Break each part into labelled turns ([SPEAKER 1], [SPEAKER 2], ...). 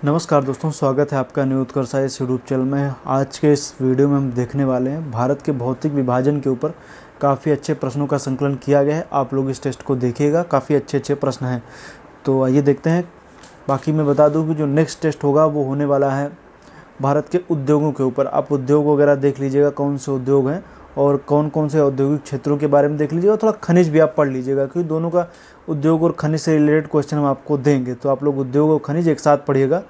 [SPEAKER 1] नमस्कार दोस्तों, स्वागत है आपका न्यू उत्कर्ष इस यूट्यूब चैनल में। आज के इस वीडियो में हम देखने वाले हैं भारत के भौतिक विभाजन के ऊपर काफ़ी अच्छे प्रश्नों का संकलन किया गया है। आप लोग इस टेस्ट को देखिएगा, काफ़ी अच्छे अच्छे प्रश्न हैं। तो आइए देखते हैं। बाकी मैं बता दूं कि जो नेक्स्ट टेस्ट होगा वो होने वाला है भारत के उद्योगों के ऊपर। आप उद्योग वगैरह देख लीजिएगा, कौन से उद्योग हैं और कौन कौन से औद्योगिक क्षेत्रों के बारे में देख लीजिएगा। थोड़ा खनिज भी आप पढ़ लीजिएगा, क्योंकि दोनों का उद्योग और खनिज से रिलेटेड क्वेश्चन हम आपको देंगे। तो आप लोग उद्योग और खनिज एक साथ पढ़िएगा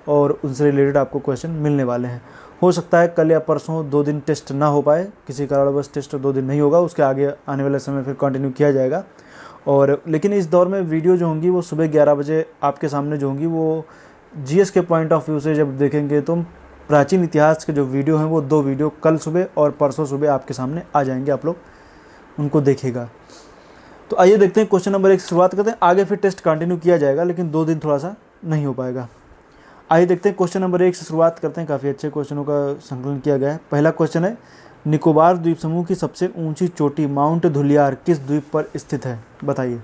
[SPEAKER 1] और उनसे रिलेटेड आपको क्वेश्चन मिलने वाले हैं। हो सकता है कल या परसों 2 दिन टेस्ट ना हो पाए, किसी कारणवश टेस्ट 2 दिन नहीं होगा, उसके आगे आने वाले समय फिर कंटिन्यू किया जाएगा। और लेकिन इस दौर में वीडियो जो होंगी वो सुबह 11 बजे आपके सामने जो होंगी वो जीएस के पॉइंट ऑफ व्यू से जब देखेंगे तो प्राचीन इतिहास के जो वीडियो हैं वो 2 वीडियो कल सुबह और परसों सुबह आपके सामने आ जाएंगे, आप लोग उनको देखिएगा। तो आइए देखते हैं, क्वेश्चन नंबर 1 से शुरुआत करते हैं। आगे फिर टेस्ट कंटिन्यू किया जाएगा, लेकिन 2 दिन थोड़ा सा नहीं हो पाएगा। आइए देखते हैं, क्वेश्चन नंबर 1 से शुरुआत करते हैं। काफ़ी अच्छे क्वेश्चनों का संकलन किया गया है। पहला क्वेश्चन है, निकोबार द्वीप समूह की सबसे ऊंची चोटी माउंट धुलियार किस द्वीप पर स्थित है? बताइए।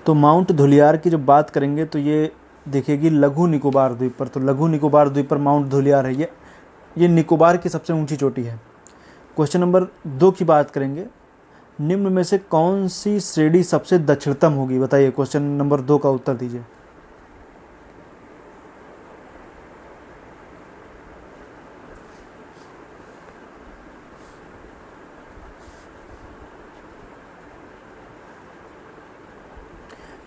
[SPEAKER 1] तो माउंट धुलियार की जब बात करेंगे तो ये देखिएगी लघु निकोबार द्वीप पर। तो लघु निकोबार द्वीप पर माउंट धुलियार है, ये निकोबार की सबसे ऊंची चोटी है। क्वेश्चन नंबर 2 की बात करेंगे, निम्न में से कौन सी श्रेणी सबसे दक्षिणतम होगी? बताइए, क्वेश्चन नंबर 2 का उत्तर दीजिए।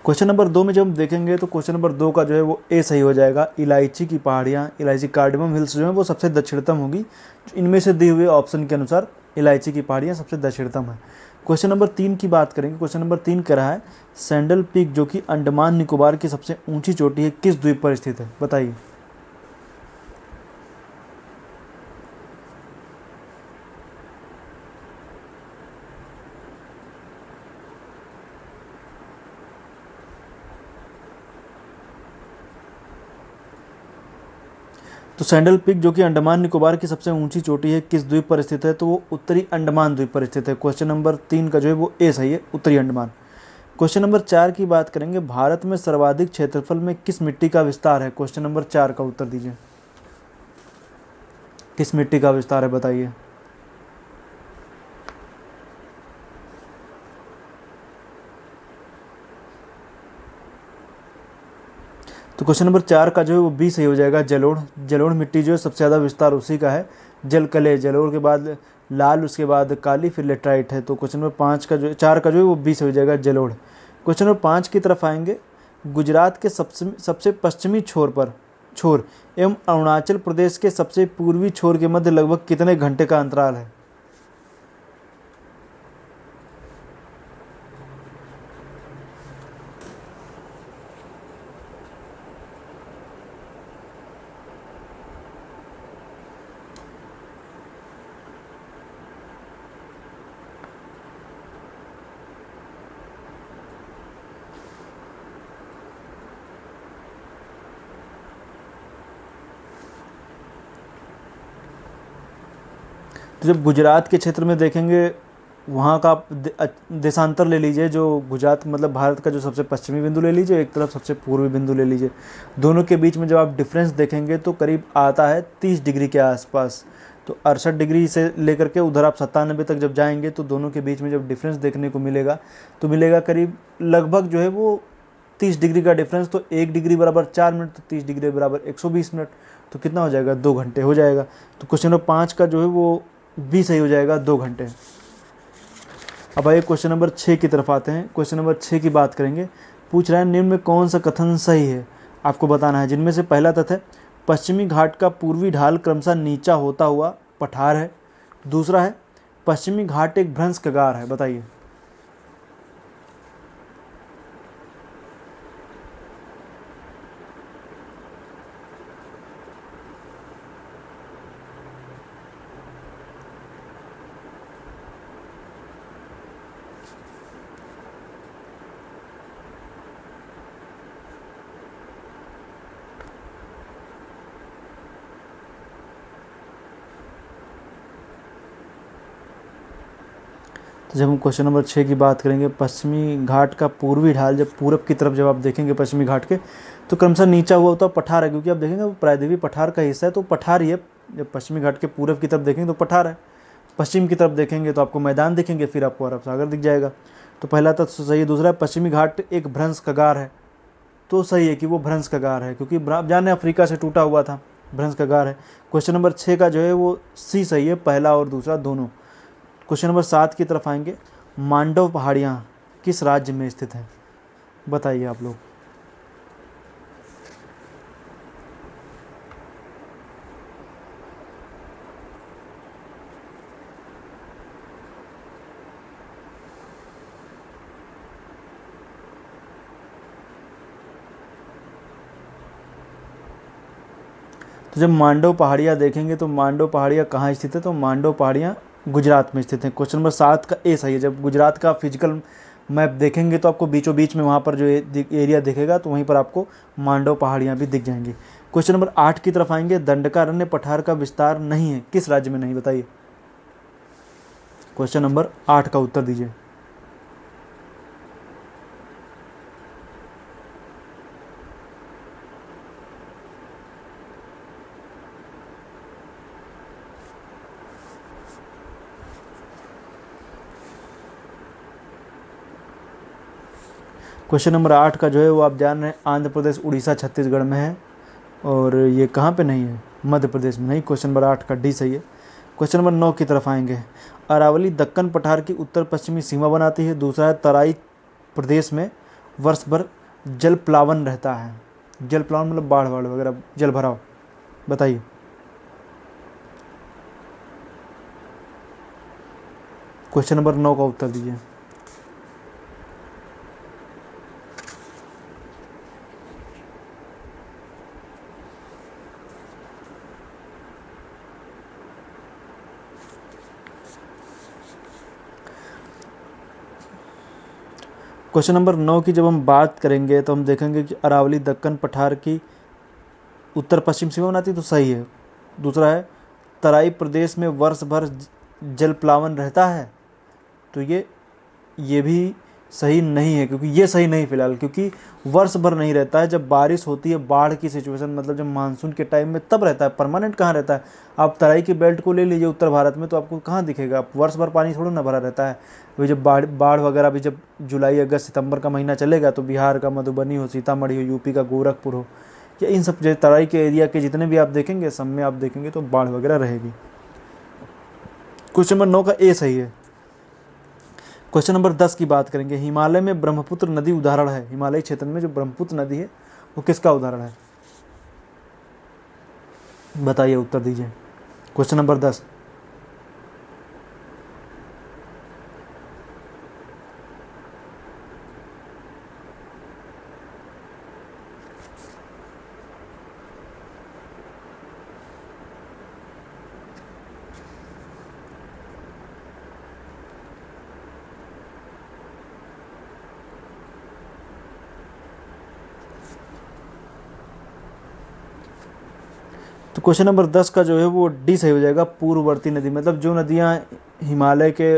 [SPEAKER 1] क्वेश्चन नंबर 2 में जब हम देखेंगे तो क्वेश्चन नंबर 2 का जो है वो ए सही हो जाएगा। इलायची की पहाड़ियाँ, इलायची कार्डमम हिल्स जो है वो सबसे दक्षिणतम होगी। इनमें से दिए हुए ऑप्शन के अनुसार इलायची की पहाड़ियाँ सबसे दक्षिणतम है। क्वेश्चन नंबर 3 की बात करेंगे। क्वेश्चन नंबर 3 कह रहा है, सैंडल पीक जो कि अंडमान निकोबार की सबसे ऊंची चोटी है किस द्वीप पर स्थित है? बताइए। तो सैंडल पीक जो कि अंडमान निकोबार की सबसे ऊंची चोटी है किस द्वीप पर स्थित है? तो वो उत्तरी अंडमान द्वीप पर स्थित है। क्वेश्चन नंबर 3 का जो है वो ए सही है, उत्तरी अंडमान। क्वेश्चन नंबर 4 की बात करेंगे, भारत में सर्वाधिक क्षेत्रफल में किस मिट्टी का विस्तार है? क्वेश्चन नंबर 4 का उत्तर दीजिए। किस मिट्टी का विस्तार है? बताइए। तो क्वेश्चन नंबर 4 का जो है वो बी सही हो जाएगा, जलोढ़। जलोढ़ मिट्टी जो है सबसे ज़्यादा विस्तार उसी का है। जलकले, जलोढ़ के बाद लाल, उसके बाद काली, फिर लेटराइट है। तो क्वेश्चन नंबर 5 का जो 4 का जो है वो बी सही हो जाएगा, जलोढ़। क्वेश्चन नंबर 5 की तरफ आएंगे, गुजरात के सबसे सबसे पश्चिमी छोर एवं अरुणाचल प्रदेश के सबसे पूर्वी छोर के मध्य लगभग कितने घंटे का अंतराल है? तो जब गुजरात के क्षेत्र में देखेंगे, वहाँ का आप देशांतर ले लीजिए। जो गुजरात मतलब भारत का जो सबसे पश्चिमी बिंदु ले लीजिए, एक तरफ सबसे पूर्वी बिंदु ले लीजिए। दोनों के बीच में जब आप डिफरेंस देखेंगे तो करीब आता है 30 डिग्री के आसपास। तो 68 डिग्री से लेकर के उधर आप 97 तक जब जाएंगे तो दोनों के बीच में जब डिफरेंस देखने को मिलेगा तो मिलेगा करीब लगभग जो है वो 30 डिग्री का डिफरेंस। तो 1 डिग्री बराबर 4 मिनट, तो 30 डिग्री बराबर 120 मिनट। तो कितना हो जाएगा? 2 घंटे हो जाएगा। तो क्वेश्चन नंबर 5 का जो है वो बी सही हो जाएगा, 2 घंटे। अब आइए क्वेश्चन नंबर 6 की तरफ आते हैं। क्वेश्चन नंबर 6 की बात करेंगे। पूछ रहा है, निम्न में कौन सा कथन सही है? आपको बताना है। जिनमें से पहला तथ्य है, पश्चिमी घाट का पूर्वी ढाल क्रमशः नीचा होता हुआ पठार है। दूसरा है, पश्चिमी घाट एक भ्रंश कगार है। बताइए। तो जब हम क्वेश्चन नंबर 6 की बात करेंगे, पश्चिमी घाट का पूर्वी ढाल, जब पूरब की तरफ जब आप देखेंगे पश्चिमी घाट के, तो क्रमशः नीचा हुआ होता पठार है, क्योंकि आप देखेंगे वो प्रायद्वीपीय पठार का हिस्सा है, तो पठार ही है। जब पश्चिमी घाट के पूरब की तरफ देखेंगे तो पठार है, पश्चिम की तरफ देखेंगे तो आपको मैदान दिखेंगे, फिर आपको अरब सागर दिख जाएगा। तो पहला तत्व सही है। दूसरा है पश्चिमी घाट एक भ्रंश कगार है, तो सही है कि वो भ्रंश कगार है, क्योंकि जाने अफ्रीका से टूटा हुआ था, भ्रंश कगार है। क्वेश्चन नंबर 6 का जो है वो सी सही है, पहला और दूसरा दोनों। क्वेश्चन नंबर 7 की तरफ आएंगे, मांडव पहाड़ियाँ किस राज्य में स्थित हैं, बताइए आप लोग। तो जब मांडव पहाड़ियाँ देखेंगे तो मांडव पहाड़ियाँ कहाँ स्थित है, तो मांडव पहाड़ियाँ गुजरात में स्थित हैं। क्वेश्चन नंबर 7 का ए सही है। जब गुजरात का फिजिकल मैप देखेंगे तो आपको बीचों बीच में वहाँ पर जो एरिया दिखेगा, तो वहीं पर आपको मांडव पहाड़ियाँ भी दिख जाएंगी। क्वेश्चन नंबर 8 की तरफ आएंगे, दंडकारण्य पठार का विस्तार नहीं है, किस राज्य में नहीं, बताइए। क्वेश्चन नंबर 8 का उत्तर दीजिए। क्वेश्चन नंबर 8 का जो है वो आप जान रहे हैं, आंध्र प्रदेश, उड़ीसा, छत्तीसगढ़ में है, और ये कहाँ पे नहीं है, मध्य प्रदेश में नहीं। क्वेश्चन नंबर 8 का डी सही है। क्वेश्चन नंबर 9 की तरफ आएंगे, अरावली दक्कन पठार की उत्तर पश्चिमी सीमा बनाती है। दूसरा है तराई प्रदेश में वर्ष भर जल प्लावन रहता है। जल प्लावन मतलब बाढ़ बाढ़ वगैरह, जल भराव, बताइए। क्वेश्चन नंबर 9 का उत्तर दीजिए। क्वेश्चन नंबर 9 की जब हम बात करेंगे तो हम देखेंगे कि अरावली दक्कन पठार की उत्तर पश्चिम सीमा बनाती है, तो सही है। दूसरा है तराई प्रदेश में वर्ष भर जल प्लावन रहता है, तो ये भी सही नहीं है, क्योंकि ये सही नहीं फिलहाल, क्योंकि वर्ष भर नहीं रहता है। जब बारिश होती है, बाढ़ की सिचुएशन, मतलब जब मानसून के टाइम में तब रहता है, परमानेंट कहाँ रहता है। आप तराई की बेल्ट को ले लीजिए उत्तर भारत में, तो आपको कहाँ दिखेगा, आप वर्ष भर पानी थोड़ा ना भरा रहता है। वही जब बाढ़ वगैरह भी जब जुलाई अगस्त सितंबर का महीना चलेगा, तो बिहार का मधुबनी हो, सीतामढ़ी हो, यूपी का गोरखपुर हो, या इन सब जो तराई के एरिया के जितने भी आप देखेंगे, सब में आप देखेंगे तो बाढ़ वगैरह रहेगी। क्वेश्चन नंबर 9 का ए सही है। क्वेश्चन नंबर 10 की बात करेंगे, हिमालय में ब्रह्मपुत्र नदी उदाहरण है। हिमालय क्षेत्र में जो ब्रह्मपुत्र नदी है वो किसका उदाहरण है, बताइए, उत्तर दीजिए। Question number 10। तो क्वेश्चन नंबर 10 का जो है वो डी सही हो जाएगा, पूर्ववर्ती नदी। मतलब जो नदियाँ हिमालय के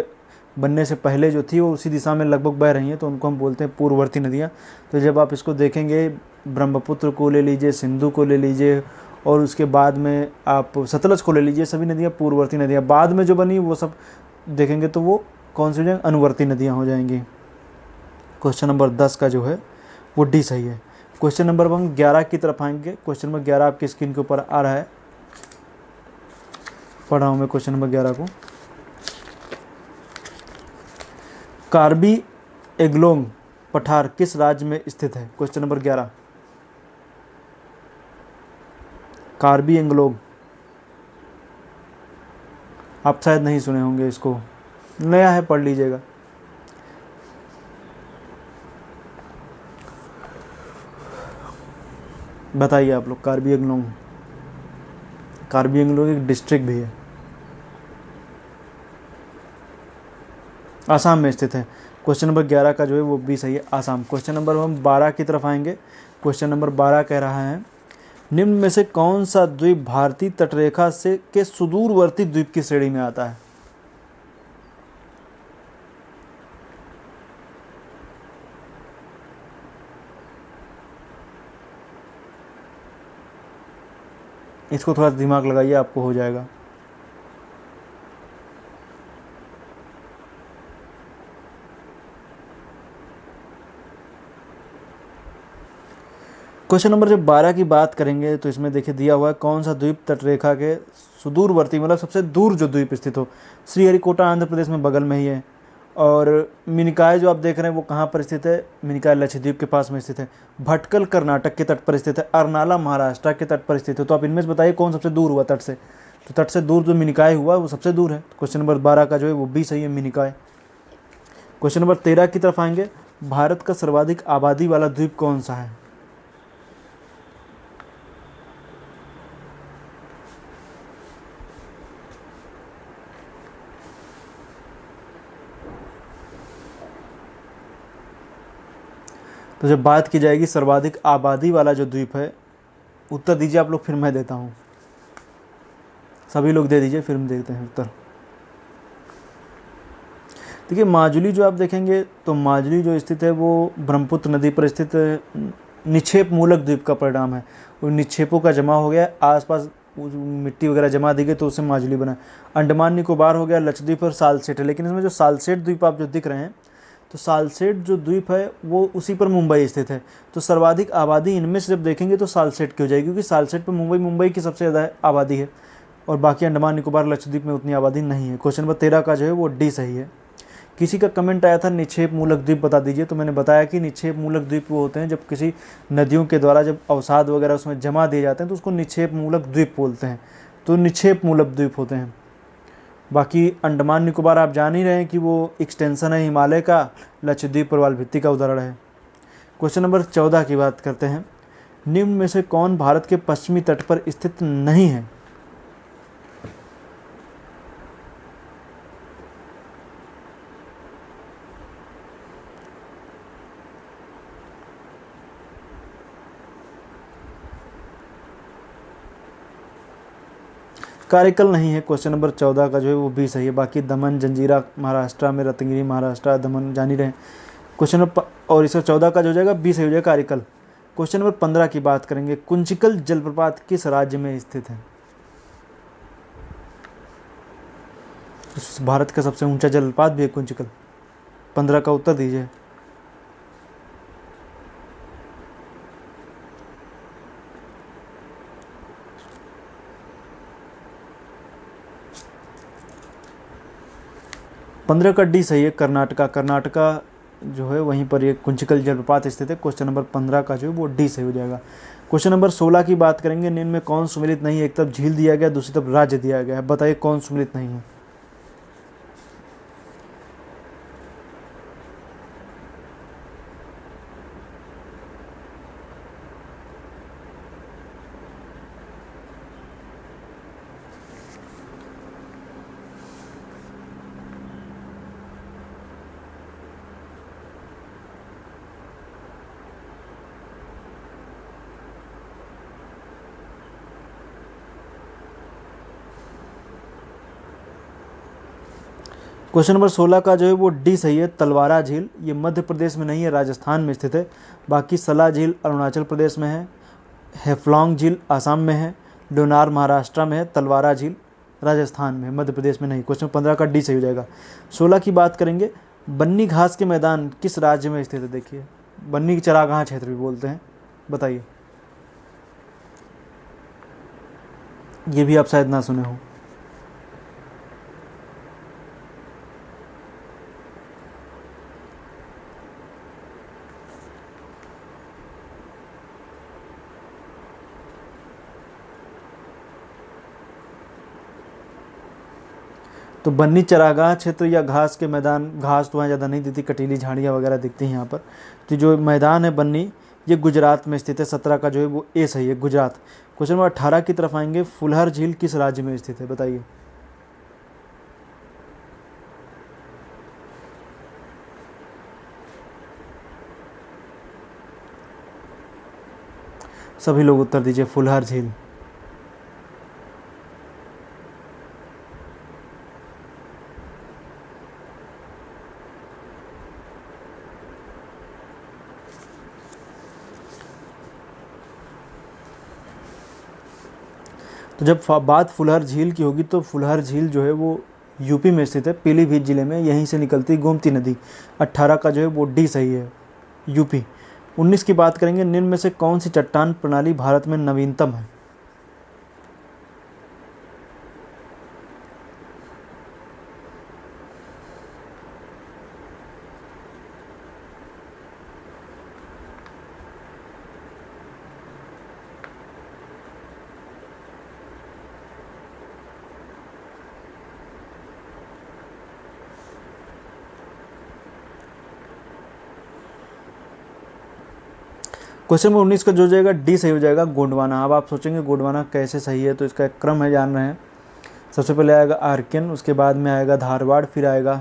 [SPEAKER 1] बनने से पहले जो थी वो उसी दिशा में लगभग बह रही हैं, तो उनको हम बोलते हैं पूर्ववर्ती नदियाँ। तो जब आप इसको देखेंगे, ब्रह्मपुत्र को ले लीजिए, सिंधु को ले लीजिए, और उसके बाद में आप सतलज को ले लीजिए, सभी नदियाँ पूर्ववर्ती नदियाँ। बाद में जो बनी वो सब देखेंगे तो वो कौन सी हो जाएंगी, अनुवर्ती नदियाँ हो जाएंगी। क्वेश्चन नंबर 10 का जो है वो डी सही है। क्वेश्चन नंबर हम 11 की तरफ आएंगे। क्वेश्चन नंबर 11 आपकी स्क्रीन के ऊपर आ रहा है, पढ़ रहा हूँ मैं क्वेश्चन नंबर 11 को। कार्बी एंगलोंग पठार किस राज्य में स्थित है, क्वेश्चन नंबर 11। कार्बी एंगलोंग, आप शायद नहीं सुने होंगे इसको, नया है, पढ़ लीजिएगा। बताइए आप लोग, कार्बी एंगलोंग। कार्बी एंगलोंग एक डिस्ट्रिक्ट भी है, आसाम में स्थित है। क्वेश्चन नंबर 11 का जो है वो भी सही है, आसाम। क्वेश्चन नंबर हम 12 की तरफ आएंगे। क्वेश्चन नंबर 12 कह रहा है, निम्न में से कौन सा द्वीप भारतीय तटरेखा से के सुदूरवर्ती द्वीप की श्रेणी में आता है। इसको थोड़ा दिमाग लगाइए, आपको हो जाएगा। क्वेश्चन नंबर जब 12 की बात करेंगे तो इसमें देखिए दिया हुआ है, कौन सा द्वीप तटरेखा के सुदूरवर्ती मतलब सबसे दूर जो द्वीप स्थित हो। श्रीहरिकोटा आंध्र प्रदेश में बगल में ही है। और मिनिकॉय जो आप देख रहे हैं वो कहाँ पर स्थित है, मिनिकॉय लक्षद्वीप के पास में स्थित है। भटकल कर्नाटक के तट पर स्थित है। अरनाला महाराष्ट्र के तट पर स्थित है। तो आप इनमें से बताइए कौन सबसे दूर हुआ तट से। तो तट से दूर जो मिनिकॉय हुआ वो सबसे दूर है। क्वेश्चन नंबर 12 का जो है वो भी सही है, मिनिकॉय। क्वेश्चन नंबर 13 की तरफ आएंगे, भारत का सर्वाधिक आबादी वाला द्वीप कौन सा है। तो जब बात की जाएगी सर्वाधिक आबादी वाला जो द्वीप है, उत्तर दीजिए आप लोग, फिर मैं देता हूँ। सभी लोग दे दीजिए, फिर हम देखते हैं उत्तर। देखिए माजुली जो आप देखेंगे तो माजुली जो स्थित है वो ब्रह्मपुत्र नदी पर स्थित निक्षेप मूलक द्वीप का परिणाम है। वो निक्षेपों का जमा हो गया, आसपास मिट्टी वगैरह जमा दी गई तो उससे माजुली बना। अंडमान निकोबार हो गया, लक्षद्वीप और सालसेट है। लेकिन इसमें जो सालसेट द्वीप आप जो दिख रहे हैं, तो सालसेट जो द्वीप है वो उसी पर मुंबई स्थित है। तो सर्वाधिक आबादी इनमें से जब देखेंगे तो सालसेट की हो जाएगी, क्योंकि सालसेट पर मुंबई की सबसे ज़्यादा आबादी है। और बाकी अंडमान निकोबार लक्षद्वीप में उतनी आबादी नहीं है। क्वेश्चन नंबर 13 का जो है वो डी सही है। किसी का कमेंट आया था निक्षेप मूलक द्वीप बता दीजिए, तो मैंने बताया कि निक्षेप मूलक द्वीप वो होते हैं जब किसी नदियों के द्वारा जब अवसाद वगैरह उसमें जमा दिए जाते हैं तो उसको निक्षेप मूलक द्वीप बोलते हैं। तो निक्षेप मूलक द्वीप होते हैं। बाकी अंडमान निकोबार आप जान ही रहे हैं कि वो एक्सटेंशन है हिमालय का, लक्षद्वीप प्रवाल भित्ति का उदाहरण है। क्वेश्चन नंबर 14 की बात करते हैं, निम्न में से कौन भारत के पश्चिमी तट पर स्थित नहीं है। कारिकल नहीं है। क्वेश्चन नंबर 14 का जो है वो भी सही है। बाकी दमन जंजीरा महाराष्ट्र में, रत्नगिरी महाराष्ट्र, दमन जान ही रहे। क्वेश्चन नंबर और इसका 14 का जो हो जाएगा बी सही हो जाएगा, कारिकल। क्वेश्चन नंबर 15 की बात करेंगे, कुंचिकल जलप्रपात किस राज्य में स्थित है। भारत का सबसे ऊंचा जलप्रपात भी है कुंचिकल। 15 का उत्तर दीजिए। पंद्रह का डी सही है, कर्नाटका। कर्नाटका जो है वहीं पर ये कुंचिकल जलप्रपात स्थित है। क्वेश्चन नंबर 15 का जो है वो डी सही हो जाएगा। क्वेश्चन नंबर 16 की बात करेंगे, निम्न में कौन सुमेलित नहीं है। एक तरफ झील दिया गया, दूसरी तरफ राज्य दिया गया है, बताइए कौन सुमेलित नहीं है। क्वेश्चन नंबर 16 का जो है वो डी सही है, तलवारा झील। ये मध्य प्रदेश में नहीं है, राजस्थान में स्थित है। बाकी सला झील अरुणाचल प्रदेश में है, हेफलॉन्ग झील आसाम में है, लोनार महाराष्ट्र में है, तलवारा झील राजस्थान में, मध्य प्रदेश में नहीं। क्वेश्चन 15 का डी सही हो जाएगा। 16 की बात करेंगे, बन्नी घास के मैदान किस राज्य में स्थित है। देखिए बन्नी की चरागाह क्षेत्र भी बोलते हैं, बताइए। ये भी आप शायद ना सुने हो। तो बन्नी चरागाह क्षेत्र या घास के मैदान, घास तो वहाँ ज़्यादा नहीं दिखती, कटीली झाड़ियाँ वगैरह दिखती हैं यहाँ पर। तो जो मैदान है बन्नी, ये गुजरात में स्थित है। 17 का जो है वो ए सही है, गुजरात। क्वेश्चन नंबर 18 की तरफ आएंगे, फुलहर झील किस राज्य में स्थित है, बताइए। सभी लोग उत्तर दीजिए, फुलहर झील। तो जब बात फुलहर झील की होगी तो फुलहर झील जो है वो यूपी में स्थित है, पीलीभीत जिले में, यहीं से निकलती गोमती नदी। 18 का जो है वो डी सही है, यूपी। 19 की बात करेंगे, निम्न में से कौन सी चट्टान प्रणाली भारत में नवीनतम है? क्वेश्चन नंबर 19 का जो जाएगा डी सही हो जाएगा, गोंडवाना। अब आप सोचेंगे गोंडवाना कैसे सही है, तो इसका एक क्रम है, जान रहे हैं। सबसे पहले आएगा आर्कियन, उसके बाद में आएगा धारवाड़, फिर आएगा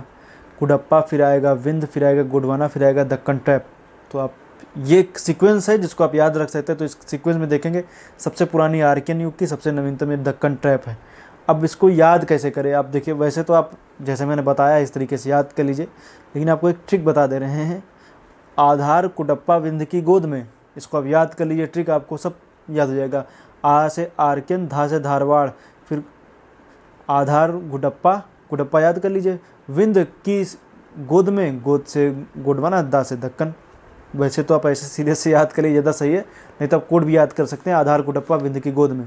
[SPEAKER 1] कुडप्पा, फिर आएगा विंध्य, फिर आएगा गोंडवाना, फिर आएगा दक्कन ट्रैप। तो आप ये एक सीक्वेंस है जिसको आप याद रख सकते हैं। तो इस सीक्वेंस में देखेंगे सबसे पुरानी आर्कियन युग की, सबसे नवीनतम ये दक्कन ट्रैप है। अब इसको याद कैसे करें? आप देखिए, वैसे तो आप जैसे मैंने बताया इस तरीके से याद कर लीजिए, लेकिन आपको एक ट्रिक बता दे रहे हैं। आधार कुडप्पा विंध्य की गोद में, इसको आप याद कर लीजिए, ट्रिक आपको सब याद हो जाएगा। आ से आर्कियन, धा से धारवाड़, फिर आधार गुडप्पा, गुडप्पा याद कर लीजिए, विंध्य की गोद में, गोद से गोंडवाना, दा से दक्कन। वैसे तो आप ऐसे सीधे से याद कर लीजिए, ज़्यादा सही है, नहीं तो आप कोड भी याद कर सकते हैं, आधार गुडप्पा विंध्य की गोद में।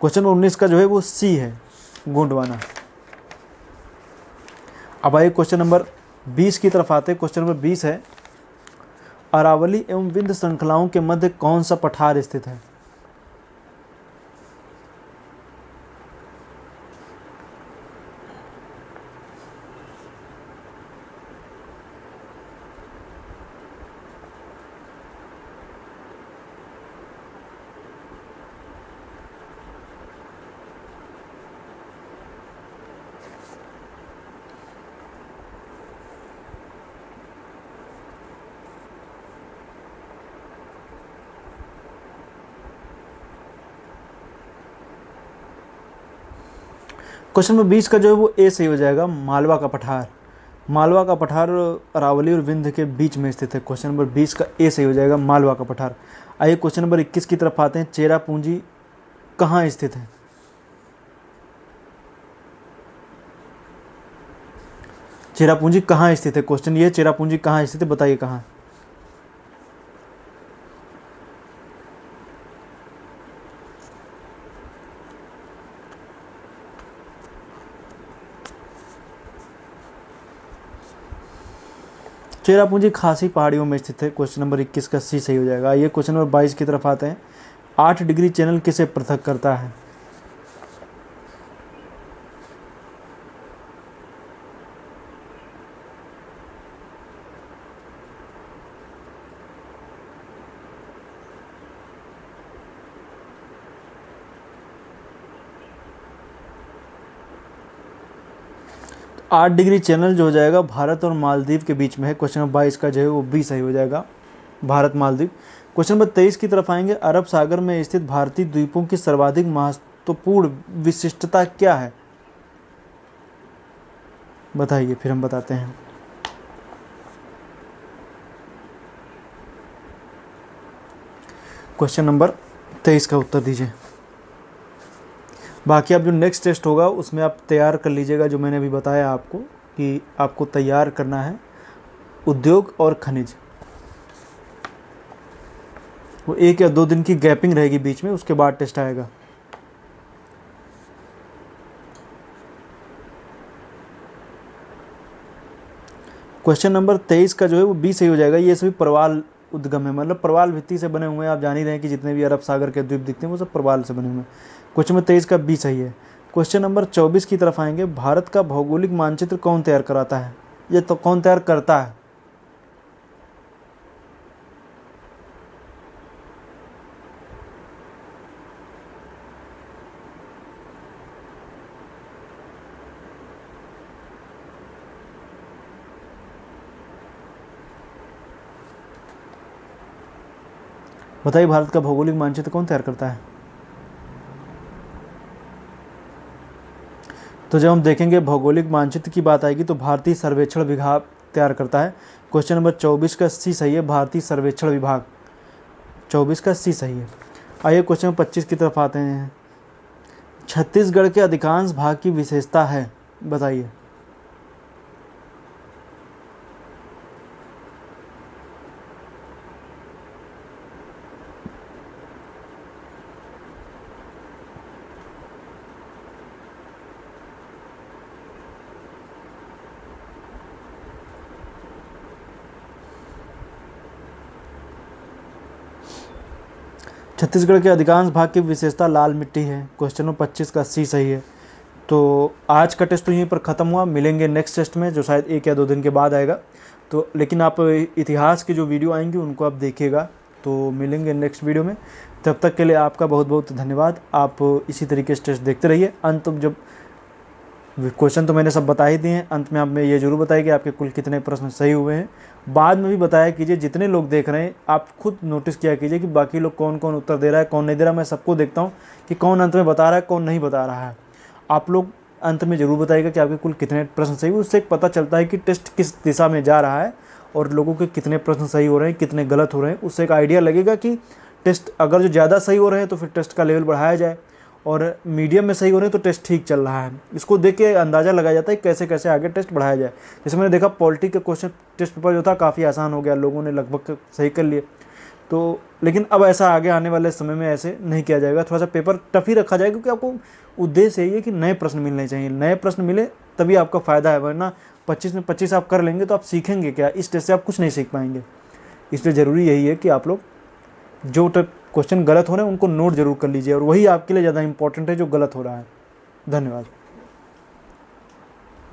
[SPEAKER 1] क्वेश्चन नंबर 19 का जो है वो सी है, गोंडवाना। अब आइए क्वेश्चन नंबर 20 की तरफ आते हैं। क्वेश्चन नंबर 20 है, अरावली एवं विंध्य श्रृंखलाओं के मध्य कौन सा पठार स्थित है? क्वेश्चन नंबर 20 का जो है वो ए सही हो जाएगा, मालवा का पठार। मालवा का पठार अरावली और विंध्य के बीच में स्थित है। क्वेश्चन नंबर 20 का ए सही हो जाएगा, मालवा का पठार। आइए क्वेश्चन नंबर 21 की तरफ आते हैं, चेरापूंजी कहाँ स्थित है? चेरापूंजी कहाँ स्थित है? क्वेश्चन ये, चेरापूंजी कहाँ स्थित है, बताइए कहाँ। चेरापूंजी खासी पहाड़ियों में स्थित है। क्वेश्चन नंबर 21 का सी सही हो जाएगा। ये क्वेश्चन नंबर 22 की तरफ आते हैं, 8 डिग्री चैनल किसे पृथक करता है? तो 8 डिग्री चैनल जो हो जाएगा भारत और मालदीव के बीच में है। क्वेश्चन नंबर 22 का जो है वो बी सही हो जाएगा, भारत मालदीव। क्वेश्चन नंबर 23 की तरफ आएंगे, अरब सागर में स्थित भारतीय द्वीपों की सर्वाधिक महत्वपूर्ण विशिष्टता क्या है? बताइए, फिर हम बताते हैं। क्वेश्चन नंबर 23 का उत्तर दीजिए। बाकी आप जो नेक्स्ट टेस्ट होगा उसमें आप तैयार कर लीजिएगा, जो मैंने अभी बताया आपको कि आपको तैयार करना है उद्योग और खनिज। वो 1 या 2 दिन की गैपिंग रहेगी बीच में, उसके बाद टेस्ट आएगा। क्वेश्चन नंबर 23 का जो है वो बी सही हो जाएगा। ये सभी प्रवाल उद्गम है, मतलब प्रवाल भित्ति से बने हुए हैं। आप जान ही रहे हैं कि जितने भी अरब सागर के द्वीप दिखते हैं वो सब प्रवाल से बने हुए हैं। क्वेश्चन नंबर 23 का बी सही है। क्वेश्चन नंबर 24 की तरफ आएंगे, भारत का भौगोलिक मानचित्र कौन तैयार कराता है? ये तो कौन तैयार करता है? बताइए, भारत का भौगोलिक मानचित्र कौन तैयार करता है? तो जब हम देखेंगे भौगोलिक मानचित्र की बात आएगी तो भारतीय सर्वेक्षण विभाग तैयार करता है। क्वेश्चन नंबर 24 का सी सही है, भारतीय सर्वेक्षण विभाग। 24 का सी सही है। आइए क्वेश्चन नंबर 25 की तरफ आते हैं। छत्तीसगढ़ के अधिकांश भाग की विशेषता है, बताइए। छत्तीसगढ़ के अधिकांश भाग की विशेषता लाल मिट्टी है। क्वेश्चन नंबर 25 का सी सही है। तो आज का टेस्ट तो यहीं पर ख़त्म हुआ, मिलेंगे नेक्स्ट टेस्ट में जो शायद 1 या 2 दिन के बाद आएगा। तो लेकिन आप इतिहास की जो वीडियो आएंगी उनको आप देखिएगा। तो मिलेंगे नेक्स्ट वीडियो में, तब तक के लिए आपका बहुत बहुत धन्यवाद। आप इसी तरीके से टेस्ट देखते रहिए। अंत जब क्वेश्चन तो मैंने सब बता ही दिए हैं, अंत में आप में ये जरूर बताइए कि आपके कुल कितने प्रश्न सही हुए हैं। बाद में भी बताया कीजिए, जितने लोग देख रहे हैं आप खुद नोटिस किया कीजिए कि बाकी लोग कौन कौन उत्तर दे रहा है, कौन नहीं दे रहा। मैं सबको देखता हूँ कि कौन अंत में बता रहा है, कौन नहीं बता रहा है। आप लोग अंत में ज़रूर बताइएगा कि आपके कुल कितने प्रश्न सही हुए। उससे एक पता चलता है कि टेस्ट किस दिशा में जा रहा है और लोगों के कितने प्रश्न सही हो रहे हैं, कितने गलत हो रहे हैं। उससे एक आइडिया लगेगा कि टेस्ट अगर जो ज़्यादा सही हो रहे हैं तो फिर टेस्ट का लेवल बढ़ाया जाए, और मीडियम में सही हो रहे हैं तो टेस्ट ठीक चल रहा है। इसको देख के अंदाज़ा लगाया जाता है कैसे कैसे आगे टेस्ट बढ़ाया जाए। जैसे मैंने देखा पॉलिटी का क्वेश्चन टेस्ट पेपर जो था काफ़ी आसान हो गया, लोगों ने लगभग सही कर लिए। तो लेकिन अब ऐसा आगे आने वाले समय में ऐसे नहीं किया जाएगा, थोड़ा सा पेपर टफ ही रखा जाएगा, क्योंकि आपको उद्देश्य यही है कि नए प्रश्न मिलने चाहिए। नए प्रश्न मिले तभी आपका फ़ायदा है, वरना 25 में 25 आप कर लेंगे तो आप सीखेंगे क्या? इस टेस्ट से आप कुछ नहीं सीख पाएंगे। इसलिए ज़रूरी यही है कि आप लोग जो क्वेश्चन गलत हो रहे हैं उनको नोट जरूर कर लीजिए, और वही आपके लिए ज़्यादा इंपॉर्टेंट है जो गलत हो रहा है। धन्यवाद।